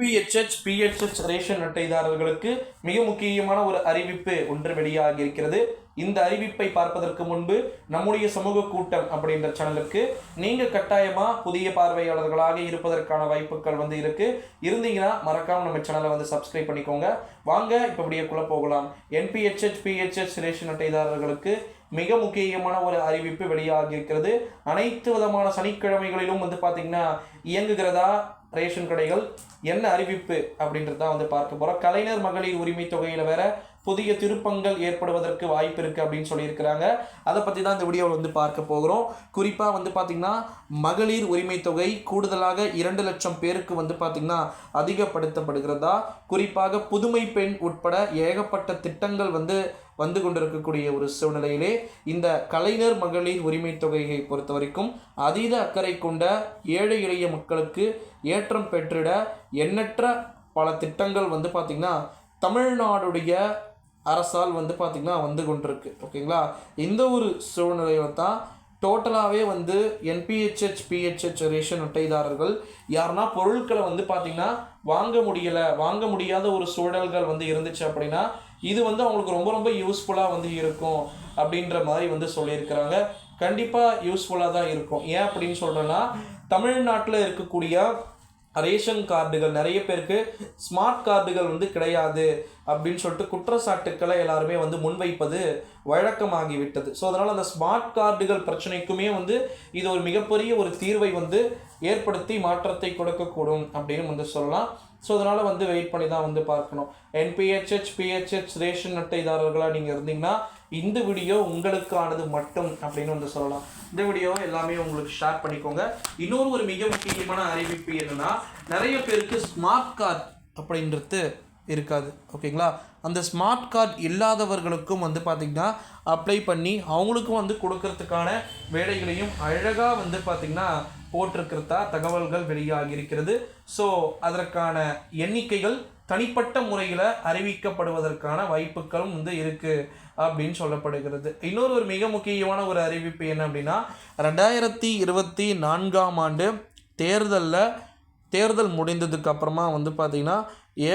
NPHH, PHH ration அட்டைதாரர்களுக்கு மிக முக்கியமான ஒரு அறிவிப்பு ஒன்று வெளியாகி இருக்கிறது. இந்த அறிவிப்பை பார்ப்பதற்கு முன்பு நம்முடைய சமூக கூட்டம் அப்படின்ற சேனலுக்கு நீங்க கட்டாயமா புதிய பார்வையாளர்களாக இருப்பதற்கான வாய்ப்புகள் இருக்கு. இருந்தீங்கன்னா மறக்காம நம்ம சேனலை சப்ஸ்கிரைப் பண்ணிக்கோங்க. வாங்க இப்ப இப்படியேக்குள்ள போகலாம். NPHH, PHH ரேஷன் அட்டைதாரர்களுக்கு மிக முக்கியமான ஒரு அறிவிப்பு வெளியாகி இருக்கிறது. அனைத்து விதமான சனிக்கிழமைகளிலும் பாத்தீங்கன்னா இயங்குகிறதா ரேஷன் கடைகள், என்ன அறிவிப்பு அப்படின்றத பார்க்க போறோம். கலைஞர் மகளிர் உரிமை தொகையில வேற புதிய திருப்பங்கள் ஏற்படுவதற்கு வாய்ப்பு இருக்கு அப்படின்னு சொல்லியிருக்கிறாங்க. அதை பற்றி தான் இந்த வீடியோவில் பார்க்க போகிறோம். குறிப்பாக பார்த்தீங்கன்னா மகளிர் உரிமை தொகை கூடுதலாக 2 லட்சம் பேருக்கு பார்த்தீங்கன்னா அதிகப்படுத்தப்படுகிறதா, குறிப்பாக புதுமை பெண் உட்பட ஏகப்பட்ட திட்டங்கள் வந்து கொண்டிருக்கக்கூடிய ஒரு சூழ்நிலையிலே இந்த கலைஞர் மகளிர் உரிமை தொகையை பொறுத்த வரைக்கும் அதீத அக்கறை கொண்ட ஏழை எளிய மக்களுக்கு ஏற்றம் பெற்றிட எண்ணற்ற பல திட்டங்கள் பார்த்தீங்கன்னா தமிழ்நாடுடைய அரசால் பார்த்திங்கன்னா வந்து கொண்டிருக்கு. ஓகேங்களா? இந்த ஒரு சூழ்நிலையில் தான் டோட்டலாகவே NPHH, PHH ரேஷன் அட்டைதாரர்கள் யாருன்னா பொருட்களை பார்த்திங்கன்னா வாங்க முடியாத ஒரு சூழல்கள் இருந்துச்சு அப்படின்னா இது அவங்களுக்கு ரொம்ப ரொம்ப யூஸ்ஃபுல்லாக இருக்கும் அப்படின்ற மாதிரி சொல்லியிருக்கிறாங்க. கண்டிப்பாக யூஸ்ஃபுல்லாக தான் இருக்கும். ஏன் அப்படின்னு சொல்கிறேன்னா, தமிழ்நாட்டில் இருக்கக்கூடிய ரேஷன் கார்டுகள் நிறைய பேருக்கு ஸ்மார்ட் கார்டுகள் கிடையாது அப்படின்னு சொல்லிட்டு குற்றச்சாட்டுக்களை எல்லாருமே முன்வைப்பது வழக்கமாகிவிட்டது. ஸோ அதனால் அந்த ஸ்மார்ட் கார்டுகள் பிரச்சனைக்குமே இது ஒரு மிகப்பெரிய ஒரு தீர்வை ஏற்படுத்தி மாற்றத்தை கொடுக்கக்கூடும் அப்படின்னு சொல்லலாம். ஸோ அதனால் வெயிட் பண்ணி தான் பார்க்கணும். NPHH, PHH ரேஷன் அட்டைதாரர்களாக நீங்கள் இருந்தீங்கன்னா இந்த வீடியோ உங்களுக்கானது மட்டும் அப்படின்னு சொல்லலாம். இந்த வீடியோவை எல்லாமே உங்களுக்கு ஷேர் பண்ணிக்கோங்க. இன்னொரு ஒரு மிக முக்கியமான அறிவிப்பு என்னன்னா, நிறைய பேருக்கு ஸ்மார்ட் கார்டு அப்படின்றது இருக்காது. ஓகேங்களா? அந்த ஸ்மார்ட் கார்டு இல்லாதவர்களுக்கும் பார்த்திங்கன்னா அப்ளை பண்ணி அவங்களுக்கும் கொடுக்கறதுக்கான வேலைகளையும் அழகாக பார்த்திங்கன்னா போட்டிருக்கிறதா தகவல்கள் வெளியாகி இருக்கிறது. ஸோ அதற்கான எண்ணிக்கைகள் தனிப்பட்ட முறையில் அறிவிக்கப்படுவதற்கான வாய்ப்புகளும் இருக்குது அப்படின்னு சொல்லப்படுகிறது. இன்னொரு ஒரு மிக முக்கியமான ஒரு அறிவிப்பு என்ன அப்படின்னா, 2024ஆம் ஆண்டு தேர்தல் முடிந்ததுக்கு அப்புறமா பார்த்திங்கன்னா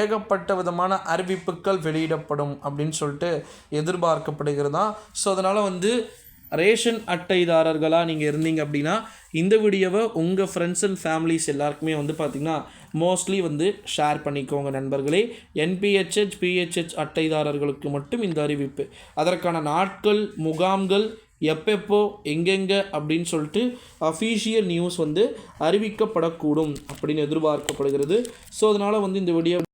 ஏகப்பட்ட விதமான அறிவிப்புகள் வெளியிடப்படும் அப்படின்னு சொல்லிட்டு எதிர்பார்க்கப்படுகிறதா. ஸோ அதனால் ரேஷன் அட்டைதாரர்களாக நீங்கள் இருந்தீங்க அப்படின்னா இந்த வீடியோவை உங்கள் ஃப்ரெண்ட்ஸ் அண்ட் ஃபேமிலிஸ் எல்லாருக்குமே பார்த்திங்கன்னா மோஸ்ட்லி ஷேர் பண்ணிக்கோங்க நண்பர்களே. NPHH, PHH அட்டைதாரர்களுக்கு மட்டும் இந்த அறிவிப்பு. அதற்கான நாட்கள், முகாம்கள் எப்போ எங்கெங்கே அப்படின்னு சொல்லிட்டு அஃபீஷியல் நியூஸ் அறிவிக்கப்படக்கூடும் அப்படின்னு எதிர்பார்க்கப்படுகிறது. ஸோ அதனால் இந்த வீடியோ